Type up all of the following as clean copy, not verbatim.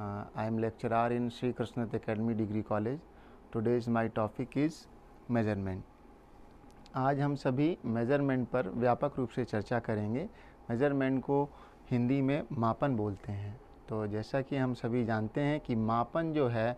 I am lecturer in Sri Krishnath Academy Degree College. Today's my topic is measurement. आज हम सभी measurement पर व्यापक रूप से चर्चा करेंगे। मेज़रमेंट को हिंदी में मापन बोलते हैं। तो जैसा कि हम सभी जानते हैं कि मापन जो है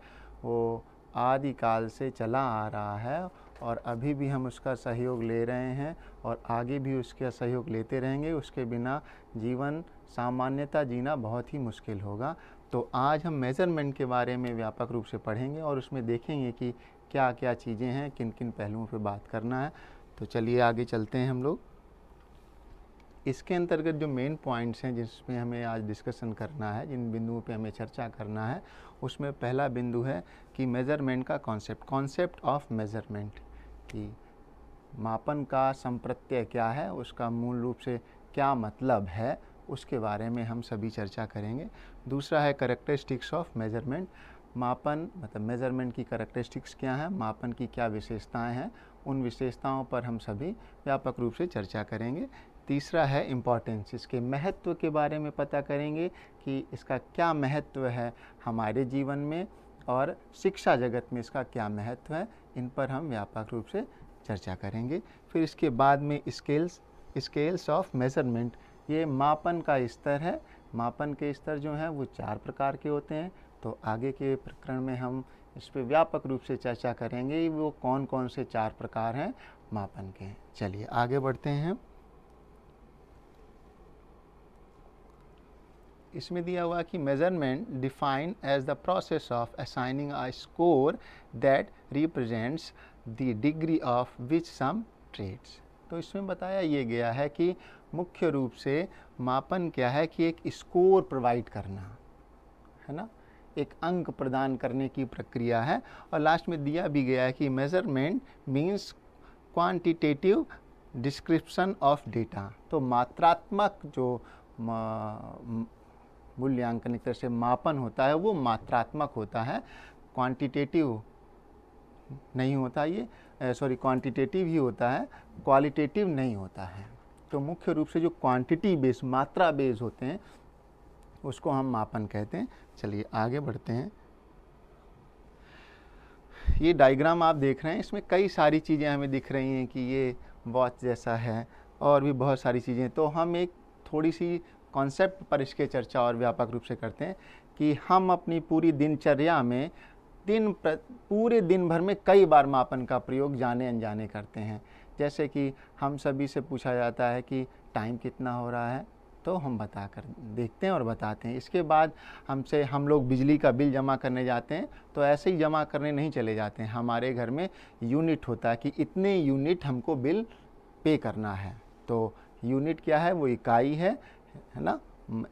वो आदिकाल से चला आ रहा है और अभी भी हम उसका सहयोग ले रहे हैं और आगे भी उसका सहयोग लेते रहेंगे। उसके बिना जीवन सामान्यतः जीना बहुत ही मुश्किल होगा। तो आज हम मेज़रमेंट के बारे में व्यापक रूप से पढ़ेंगे और उसमें देखेंगे कि क्या क्या चीज़ें हैं, किन किन पहलुओं पर बात करना है। तो चलिए आगे चलते हैं हम लोग। इसके अंतर्गत जो मेन पॉइंट्स हैं जिसमें हमें आज डिस्कशन करना है, जिन बिंदुओं पे हमें चर्चा करना है, उसमें पहला बिंदु है कि मेज़रमेंट का कॉन्सेप्ट ऑफ मेज़रमेंट, कि मापन का संप्रत्यय क्या है, उसका मूल रूप से क्या मतलब है, उसके बारे में हम सभी चर्चा करेंगे। दूसरा है कैरेक्टरिस्टिक्स ऑफ मेज़रमेंट, मापन मतलब मेज़रमेंट की कैरेक्टरिस्टिक्स क्या हैं, मापन की क्या विशेषताएं हैं, उन विशेषताओं पर हम सभी व्यापक रूप से चर्चा करेंगे। तीसरा है इम्पॉर्टेंस, इसके महत्व के बारे में पता करेंगे कि इसका क्या महत्व है हमारे जीवन में और शिक्षा जगत में इसका क्या महत्व है, इन पर हम व्यापक रूप से चर्चा करेंगे। फिर इसके बाद में स्केल्स ऑफ मेज़रमेंट, ये मापन का स्तर है। मापन के स्तर जो हैं वो 4 प्रकार के होते हैं। तो आगे के प्रकरण में हम इस पर व्यापक रूप से चर्चा करेंगे वो कौन कौन से 4 प्रकार हैं मापन के। चलिए आगे बढ़ते हैं। इसमें दिया हुआ कि measurement defined as the process of assigning a score that represents the degree of which some traits. तो इसमें बताया ये गया है कि मुख्य रूप से मापन क्या है कि एक स्कोर प्रोवाइड करना है ना, एक अंक प्रदान करने की प्रक्रिया है। और लास्ट में दिया भी गया है कि measurement means quantitative description of data. तो मात्रात्मक जो मूल्यांकन एक तरह से मापन होता है वो मात्रात्मक होता है, क्वांटिटेटिव नहीं होता, ये क्वांटिटेटिव ही होता है, क्वालिटेटिव नहीं होता है। तो मुख्य रूप से जो क्वांटिटी बेस मात्रा बेस होते हैं उसको हम मापन कहते हैं। चलिए आगे बढ़ते हैं। ये डायग्राम आप देख रहे हैं, इसमें कई सारी चीज़ें हमें दिख रही हैं कि ये वॉच जैसा है और भी बहुत सारी चीज़ें। तो हम एक थोड़ी सी कॉन्सेप्ट पर इसके चर्चा और व्यापक रूप से करते हैं कि हम अपनी पूरी दिनचर्या में पूरे दिन भर में कई बार मापन का प्रयोग जाने अनजाने करते हैं। जैसे कि हम सभी से पूछा जाता है कि टाइम कितना हो रहा है, तो हम बता कर देखते हैं और बताते हैं। इसके बाद हम लोग बिजली का बिल जमा करने जाते हैं, तो ऐसे ही जमा करने नहीं चले जाते हैं। हमारे घर में यूनिट होता है कि इतने यूनिट हमको बिल पे करना है। तो यूनिट क्या है, वो इकाई है ना।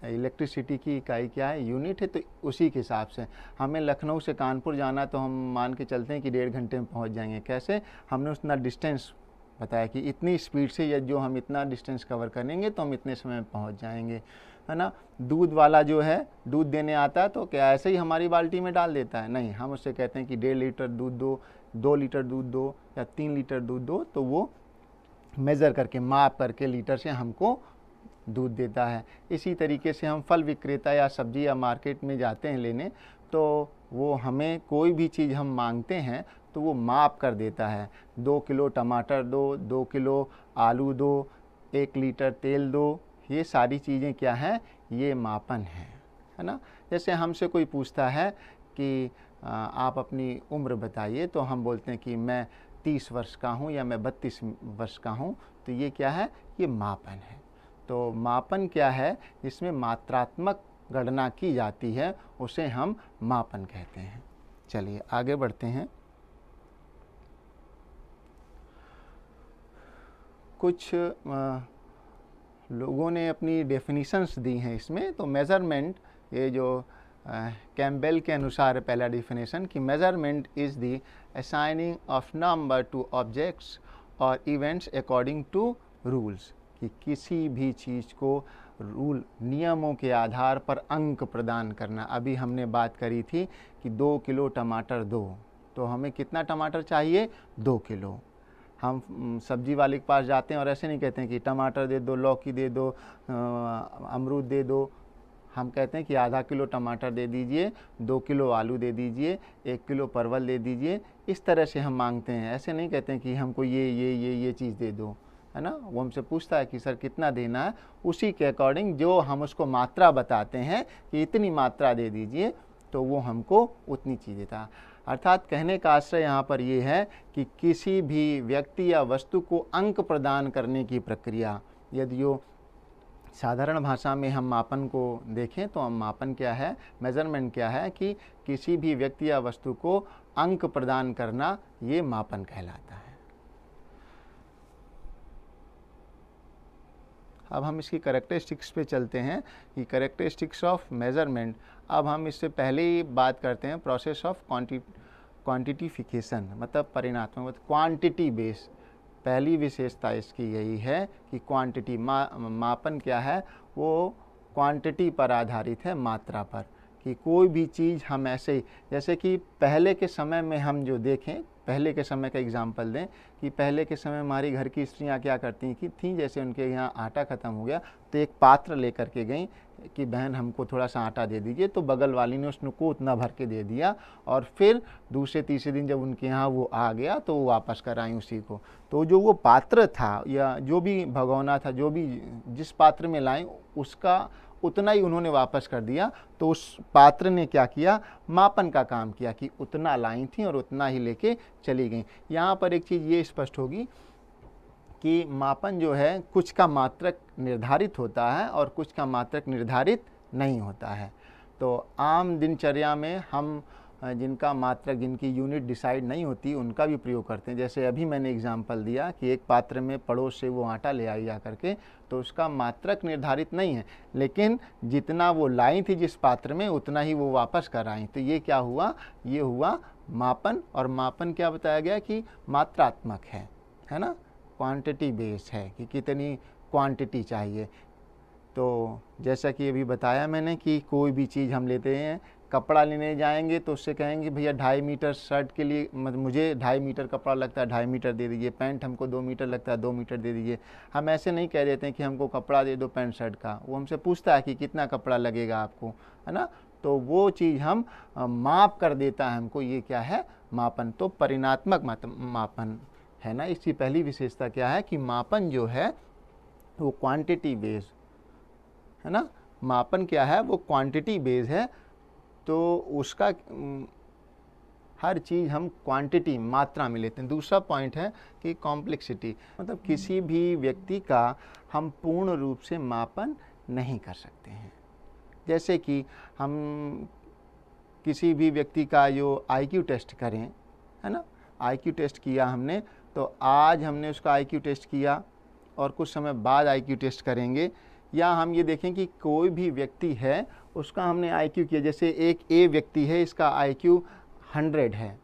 इलेक्ट्रिसिटी की इकाई क्या है, यूनिट है। तो उसी के हिसाब से हमें लखनऊ से कानपुर जाना, तो हम मान के चलते हैं कि 1.5 घंटे में पहुंच जाएंगे। कैसे, हमने उतना डिस्टेंस बताया कि इतनी स्पीड से या जो हम इतना डिस्टेंस कवर करेंगे तो हम इतने समय में पहुंच जाएंगे, है ना। दूध वाला जो है दूध देने आता है, तो क्या ऐसे ही हमारी बाल्टी में डाल देता है? नहीं, हम उससे कहते हैं कि 1.5 लीटर दूध दो, 2 लीटर दूध दो या 3 लीटर दूध दो, तो वो मेज़र करके माप करके लीटर से हमको दूध देता है। इसी तरीके से हम फल विक्रेता या सब्जी या मार्केट में जाते हैं लेने, तो वो हमें कोई भी चीज़ हम मांगते हैं तो वो माप कर देता है। 2 किलो टमाटर दो, 2 किलो आलू दो, 1 लीटर तेल दो, ये सारी चीज़ें क्या हैं, ये मापन है ना। जैसे हमसे कोई पूछता है कि आप अपनी उम्र बताइए, तो हम बोलते हैं कि मैं 30 वर्ष का हूँ या मैं 32 वर्ष का हूँ, तो ये क्या है, ये मापन है। तो मापन क्या है, जिसमें मात्रात्मक गणना की जाती है, उसे हम मापन कहते हैं। चलिए आगे बढ़ते हैं। कुछ लोगों ने अपनी डेफिनेशंस दी हैं इसमें। तो मेज़रमेंट, ये जो कैम्पबेल के अनुसार पहला डेफिनेशन कि measurement is the assigning of number two objects और इवेंट्स अकॉर्डिंग टू रूल्स, कि किसी भी चीज़ को रूल नियमों के आधार पर अंक प्रदान करना। अभी हमने बात करी थी कि 2 किलो टमाटर दो, तो हमें कितना टमाटर चाहिए, 2 किलो। हम सब्जी वाले के पास जाते हैं और ऐसे नहीं कहते हैं कि टमाटर दे दो, लौकी दे दो, अमरूद दे दो, हम कहते हैं कि आधा किलो टमाटर दे दीजिए, 2 किलो आलू दे दीजिए, 1 किलो परवल दे दीजिए, इस तरह से हम मांगते हैं। ऐसे नहीं कहते हैं कि हमको ये चीज़ दे दो, है ना। वो हमसे पूछता है कि सर कितना देना है, उसी के अकॉर्डिंग जो हम उसको मात्रा बताते हैं कि इतनी मात्रा दे दीजिए, तो वो हमको उतनी चीज़ देता है। अर्थात कहने का आशय यहाँ पर ये है कि किसी भी व्यक्ति या वस्तु को अंक प्रदान करने की प्रक्रिया, यदि वो साधारण भाषा में हम मापन को देखें तो हम मापन क्या है, मेजरमेंट क्या है, कि किसी भी व्यक्ति या वस्तु को अंक प्रदान करना, ये मापन कहलाता है। अब हम इसकी कैरेक्टरिस्टिक्स पे चलते हैं कि कैरेक्टरिस्टिक्स ऑफ मेजरमेंट। अब हम इससे पहले ही बात करते हैं प्रोसेस ऑफ क्वांटिटिफिकेशन, मतलब परिणात्मक, मतलब क्वांटिटी बेस। पहली विशेषता इसकी यही है कि क्वांटिटी, मापन क्या है, वो क्वांटिटी पर आधारित है, मात्रा पर, कि कोई भी चीज़ हम ऐसे, जैसे कि पहले के समय में हम जो देखें, पहले के समय का एग्जाम्पल दें कि पहले के समय हमारी घर की स्त्रियां क्या करती थीं, जैसे उनके यहाँ आटा ख़त्म हो गया तो एक पात्र लेकर के गई कि बहन हमको थोड़ा सा आटा दे दीजिए, तो बगल वाली ने उसको उतना भर के दे दिया, और फिर दूसरे तीसरे दिन जब उनके यहाँ वो आ गया तो वो वापस कराई उसी को। तो जो वो पात्र था या जो भी भगोना था, जो भी जिस पात्र में लाई, उसका उतना ही उन्होंने वापस कर दिया। तो उस पात्र ने क्या किया, मापन का काम किया कि उतना लाई थी और उतना ही लेके चली गई। यहाँ पर एक चीज़ ये स्पष्ट होगी कि मापन जो है कुछ का मात्रक निर्धारित होता है और कुछ का मात्रक निर्धारित नहीं होता है। तो आम दिनचर्या में हम जिनका मात्रक, जिनकी यूनिट डिसाइड नहीं होती, उनका भी प्रयोग करते हैं। जैसे अभी मैंने एग्जांपल दिया कि एक पात्र में पड़ोस से वो आटा ले आई जा करके, तो उसका मात्रक निर्धारित नहीं है, लेकिन जितना वो लाई थी जिस पात्र में, उतना ही वो वापस कर आई। तो ये क्या हुआ, ये हुआ मापन। और मापन क्या बताया गया कि मात्रात्मक है ना, क्वांटिटी बेस है कि कितनी क्वांटिटी चाहिए। तो जैसा कि अभी बताया मैंने कि कोई भी चीज़ हम लेते हैं, कपड़ा लेने जाएंगे तो उससे कहेंगे भैया 2.5 मीटर शर्ट के लिए, मुझे 2.5 मीटर कपड़ा लगता है, 2.5 मीटर दे दीजिए। पैंट हमको 2 मीटर लगता है, 2 मीटर दे दीजिए। हम ऐसे नहीं कह देते हैं कि हमको कपड़ा दे दो पैंट शर्ट का, वो हमसे पूछता है कि कितना कपड़ा लगेगा आपको, है ना। तो वो चीज़ हम माप कर देता है हमको, ये क्या है, मापन। तो परिणात्मक मापन है ना। इसकी पहली विशेषता क्या है कि मापन जो है वो क्वांटिटी बेस्ड है ना। मापन क्या है, वो क्वांटिटी बेस्ड है। तो उसका हर चीज़ हम क्वांटिटी, मात्रा में लेते हैं। दूसरा पॉइंट है कि कॉम्प्लेक्सिटी, मतलब किसी भी व्यक्ति का हम पूर्ण रूप से मापन नहीं कर सकते हैं। जैसे कि हम किसी भी व्यक्ति का जो IQ टेस्ट करें, है ना, IQ टेस्ट किया हमने, तो आज हमने उसका IQ टेस्ट किया और कुछ समय बाद IQ टेस्ट करेंगे, या हम ये देखें कि कोई भी व्यक्ति है उसका हमने IQ किया, जैसे एक A व्यक्ति है, इसका IQ 100 है,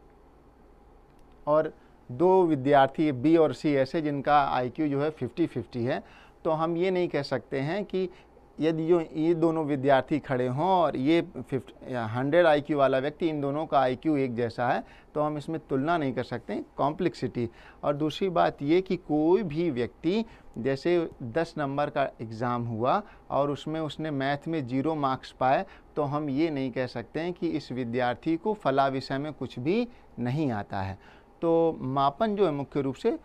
और 2 विद्यार्थी B और C ऐसे जिनका IQ जो है 50-50 है। तो हम ये नहीं कह सकते हैं कि यदि जो ये दोनों विद्यार्थी खड़े हों और ये 100 IQ वाला व्यक्ति, इन दोनों का IQ एक जैसा है, तो हम इसमें तुलना नहीं कर सकते, कॉम्प्लेक्सिटी। और दूसरी बात ये कि कोई भी व्यक्ति, जैसे 10 नंबर का एग्ज़ाम हुआ और उसमें उसने मैथ में 0 मार्क्स पाए, तो हम ये नहीं कह सकते हैं कि इस विद्यार्थी को फला विषय में कुछ भी नहीं आता है। तो मापन जो है मुख्य रूप से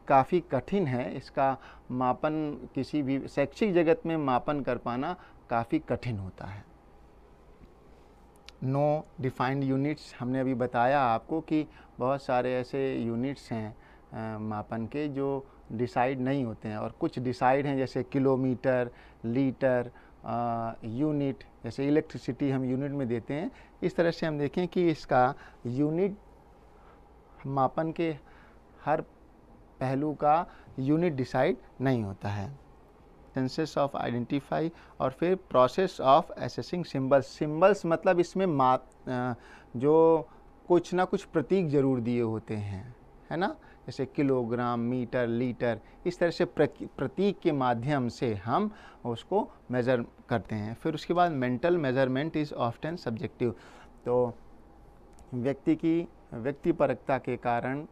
काफ़ी कठिन है। इसका मापन किसी भी शैक्षिक जगत में मापन कर पाना काफ़ी कठिन होता है। नो डिफाइंड यूनिट्स, हमने अभी बताया आपको कि बहुत सारे ऐसे यूनिट्स हैं मापन के जो डिसाइड नहीं होते हैं, और कुछ डिसाइड हैं, जैसे किलोमीटर, लीटर, यूनिट। जैसे इलेक्ट्रिसिटी हम यूनिट में देते हैं, इस तरह से हम देखें कि इसका यूनिट, मापन के हर पहलू का यूनिट डिसाइड नहीं होता है। सेंसेस ऑफ आइडेंटिफाई, और फिर process of assessing symbols. Symbols मतलब इसमें जो कुछ ना कुछ प्रतीक जरूर दिए होते हैं, है ना, जैसे किलोग्राम, मीटर, लीटर, इस तरह से प्रतीक के माध्यम से हम उसको मेज़र करते हैं। फिर उसके बाद mental measurement is often subjective. तो व्यक्तिपरकता के कारण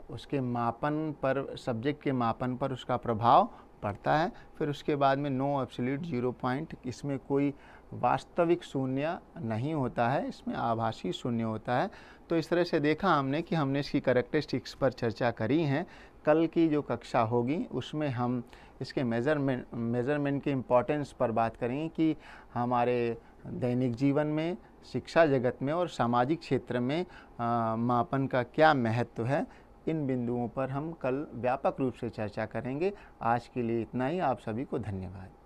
उसके मापन पर, सब्जेक्ट के मापन पर उसका प्रभाव पड़ता है। फिर उसके बाद में नो एब्सोल्यूट 0 पॉइंट, इसमें कोई वास्तविक शून्य नहीं होता है, इसमें आभासी शून्य होता है। तो इस तरह से देखा हमने कि हमने इसकी कैरेक्टरिस्टिक्स पर चर्चा करी हैं। कल की जो कक्षा होगी उसमें हम इसके मेज़रमेंट के इम्पोर्टेंस पर बात करेंगे कि हमारे दैनिक जीवन में, शिक्षा जगत में और सामाजिक क्षेत्र में मापन का क्या महत्व है। इन बिंदुओं पर हम कल व्यापक रूप से चर्चा करेंगे। आज के लिए इतना ही। आप सभी को धन्यवाद।